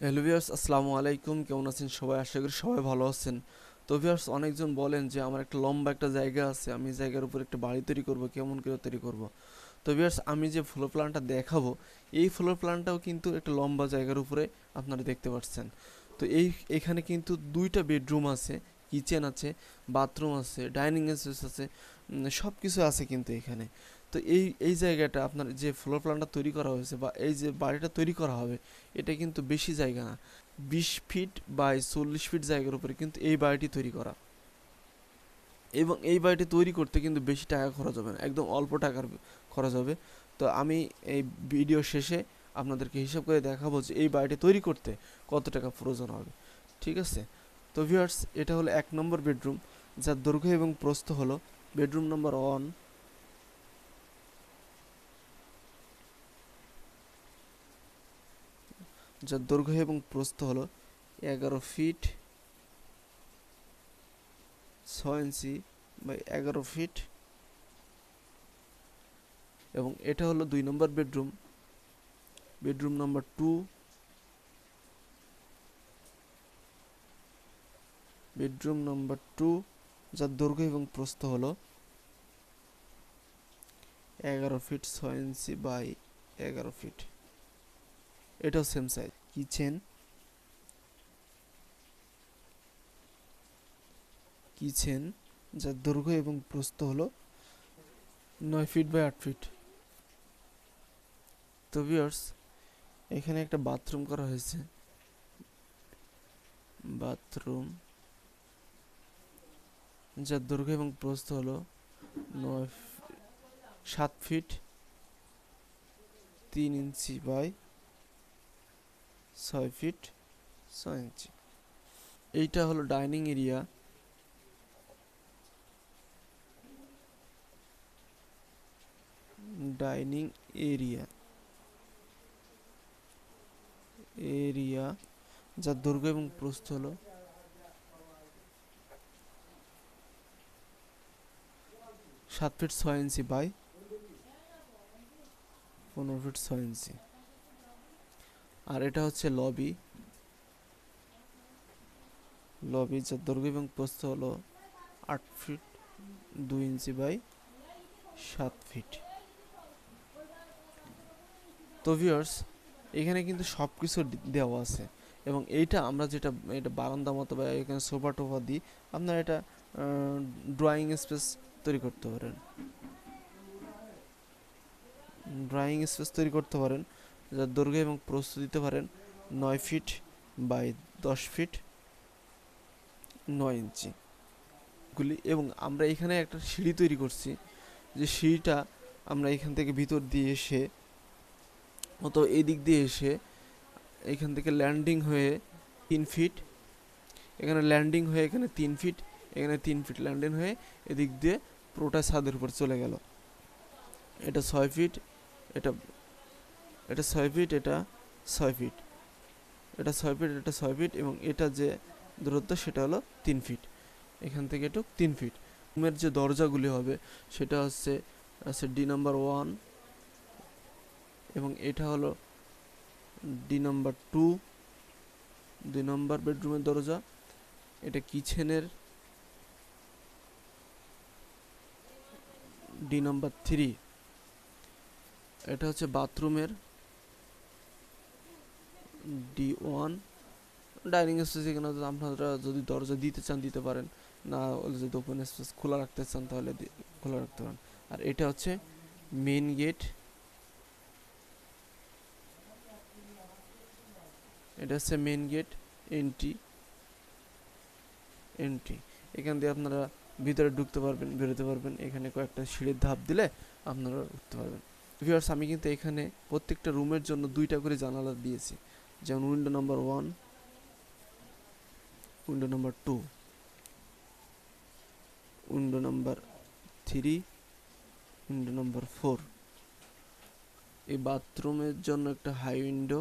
Hello viewers, আসসালামু আলাইকুম। কেমন আছেন সবাই? আশা করি সবাই ভালো আছেন। তো ভিউয়ার্স, অনেকজন বলেন যে আমার একটা লম্বা একটা জায়গা আছে, আমি জায়গার উপর একটা বাড়ি তৈরি করব, কেমন করে তৈরি করব। তো ভিউয়ার্স, আমি যে ফ্লোর প্ল্যানটা দেখাবো, এই ফ্লোর প্ল্যানটাও কিন্তু একটা লম্বা জায়গার উপরে আপনারা দেখতে পাচ্ছেন। তো এখানে কিন্তু দুইটা বেডরুম আছে, কিচেন আছে, বাথরুম আছে, ডাইনিং স্পেস আছে, সব কিছু আছে কিন্তু এখানে। তো এই জায়গাটা আপনার যে ফ্লোর প্ল্যানটা তৈরি করা হয়েছে বা এই যে বাড়িটা তৈরি করা হবে, এটা কিন্তু বেশি জায়গা না। 20 ফিট বাই 40 ফিট জায়গার উপরে কিন্তু এই বাড়িটি তৈরি করা, এবং এই বাড়িটি তৈরি করতে কিন্তু বেশি টাকা খরচ হবে না, একদম অল্প টাকার খরচ হবে। তো আমি এই ভিডিও শেষে আপনাদেরকে হিসাব করে দেখাবো যে এই বাড়িটি তৈরি করতে কত টাকা প্রয়োজন হবে। ঠিক আছে? তো ভিউয়ার্স, এটা হলো 1 নম্বর বেডরুম, যার দৈর্ঘ্য এবং প্রস্থ হলো বেডরুম নাম্বার 1, যার দৈর্ঘ্য এবং প্রস্থ হলো 11 ফিট 6 ইঞ্চি বাই 11 ফিট। এবং এটা হলো 2 number bedroom, bedroom number 2, bedroom number 2, যার দৈর্ঘ্য এবং প্রস্থ হলো 11 ফিট 6 ইঞ্চি বাই 11 ফিট। এটাও সেম সাইজ। কিচেন, যার দৈর্ঘ্য এবং প্রস্থ হলো 9 ফিট বাই 8 ফিট। তো ভিউয়ার্স, এখানে একটা বাথরুম করা হয়েছে। বাথরুম, যার দৈর্ঘ্য এবং প্রস্থ হলো 7 ফিট 3 ইঞ্চি বাই 6 ফিট 6 ইঞ্চি। এইটা হলো dining area. Dining area area যার দৈর্ঘ্য এবং প্রস্থ হলো 7 ফিট 6 ইঞ্চি বাই 15 ফিট 6 ইঞ্চি। আর এটা হচ্ছে লবি। লবি, যার দৈর্ঘ্য এবং প্রস্থ হলো 8 ফিট 2 ইঞ্চি বাই 7 ফিট। তো ভিউয়ার্স, এখানে কিন্তু সব কিছু দেওয়া আছে। এবং এইটা আমরা যেটা এটা বারান্দা মতো বা এখানে সোফা টোফা দিই, আপনারা এটা ড্রয়িং স্পেস তৈরি করতে পারেন। যার দৈর্ঘ্য এবং প্রস্থ দিতে পারেন 9 ফিট বাই 10 ফিট 9 ইঞ্চি গুলি। এবং আমরা এখানে একটা সিঁড়ি তৈরি করছি, যে সিঁড়িটা আমরা এখান থেকে ভিতর দিয়ে এসে অথবা এই দিক দিয়ে এসে এখান থেকে ল্যান্ডিং হয়ে 3 ফিট, এখানে ল্যান্ডিং হয়ে এখানে 3 ফিট, এখানে 3 ফিট ল্যান্ডিং হয়ে এদিক দিয়ে পুরোটা ছাদের উপর চলে গেল। এটা 6 ফিট, এটা এটা 6 ফিট, এটা 6 ফিট, এটা 6 ফিট, এটা 6 ফিট, এবং এটা যে দূরত্ব সেটা হলো 3 ফিট। এখান থেকে একটু 3 ফিট। রুমের যে দরজাগুলি হবে সেটা হচ্ছে D নাম্বার 1, এবং এটা হলো D নাম্বার 2, 2 নম্বর বেডরুমের দরজা। এটা কিচেনের D নাম্বার 3। এটা হচ্ছে বাথরুমের D1। ডাইনিং স্পেস, এখানে আপনারা যদি দরজা দিতে চান দিতে পারেন, না হলে যদি ওপেন স্পেস খোলা রাখতে চান তাহলে খোলা রাখতে পারেন। আর এটা হচ্ছে মেইন গেট, এটা হচ্ছে মেইন গেট এন্ট্রি। এখান দিয়ে আপনারা ভিতরে ঢুকতে পারবেন, বেরোতে পারবেন। এখানে কয়েকটা সিঁড়ির ধাপ দিলে আপনারা উঠতে পারবেন। ভিউয়ার্স, আমি কিন্তু এখানে প্রত্যেকটা রুমের জন্য 2টা করে জানালা দিয়েছি, যেমন window number 1, window number 2, window number 3, window number 4। এই বাথরুমের জন্য একটা হাই উইন্ডো,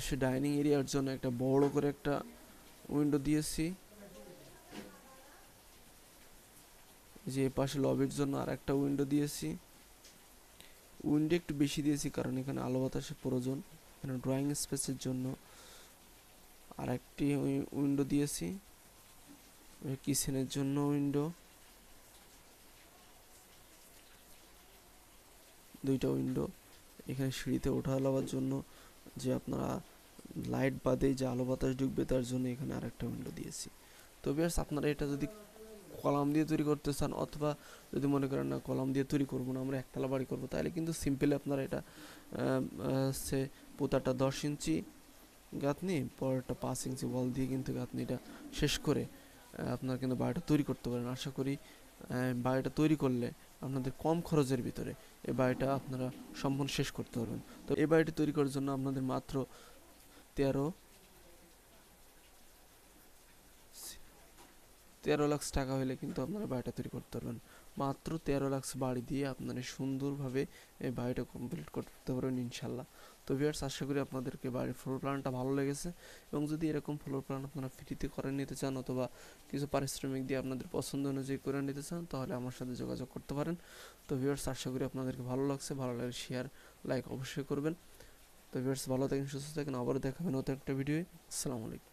সে ডাইনিং এরিয়ার জন্য একটা বড় করে একটা উইন্ডো দিয়েছি। যে পাশে লবির জন্য আর একটা উইন্ডো দিয়েছি। উইন্ডো একটু বেশি দিয়েছি কারণ এখানে আলো বাতাসের প্রয়োজন। এখানে ড্রয়িং স্পেসের জন্য আরেকটি উইন্ডো দিয়েছি, কিচেনের জন্য উইন্ডো, দুইটা উইন্ডো। এখানে সিঁড়িতে ওঠা নামার জন্য যে আপনারা লাইট বাদে যে আলো বাতাস ঢুকবে তার জন্য এখানে আরেকটা উইন্ডো দিয়েছি। তো ভিউয়ার্স আপনারা এটা যদি কলাম দিয়ে তৈরি করতে চান, অথবা যদি মনে করেন না কলাম দিয়ে তৈরি করবো না, আমরা একতলা বাড়ি করবো, তাহলে কিন্তু সিম্পলি আপনারা এটা হচ্ছে পোতাটা 10 ইঞ্চি গাঁথনি, পরেরটা 5 ইঞ্চি ওয়াল দিয়ে কিন্তু গাঁথনিটা শেষ করে আপনারা কিন্তু বাড়িটা তৈরি করতে পারেন। আশা করি বাড়িটা তৈরি করলে আপনাদের কম খরচের ভিতরে এই বাড়িটা আপনারা সম্পূর্ণ শেষ করতে পারবেন। তো এই বাড়িটি তৈরি করার জন্য আপনাদের মাত্র 13 লাখ টাকা হলে কিন্তু আপনারা বাড়িটা তৈরি করতে পারবেন। মাত্র 13 লাখ বাড়ি দিয়ে আপনারা সুন্দরভাবে এই বাড়িটা কমপ্লিট করতে পারবেন ইনশাল্লাহ। তো ভিউয়ার্স আশা করি আপনাদেরকে বাড়ির ফ্লোর প্ল্যানটা ভালো লেগেছে, এবং যদি এরকম ফ্লোর প্ল্যান আপনারা ফ্রিতে করে নিতে চান অথবা কিছু পারিশ্রমিক দিয়ে আপনাদের পছন্দ অনুযায়ী করে নিতে চান, তাহলে আমার সাথে যোগাযোগ করতে পারেন। তো ভিউয়ার্স আশা করি আপনাদেরকে ভালো লাগছে, ভালো লাগলে শেয়ার লাইক অবশ্যই করবেন। তো ভিউয়ার্স ভালো থাকেন, সুস্থ থাকেন, আবারও দেখা হবে নতুন একটা ভিডিওয়ে। আসসালামু আলাইকুম।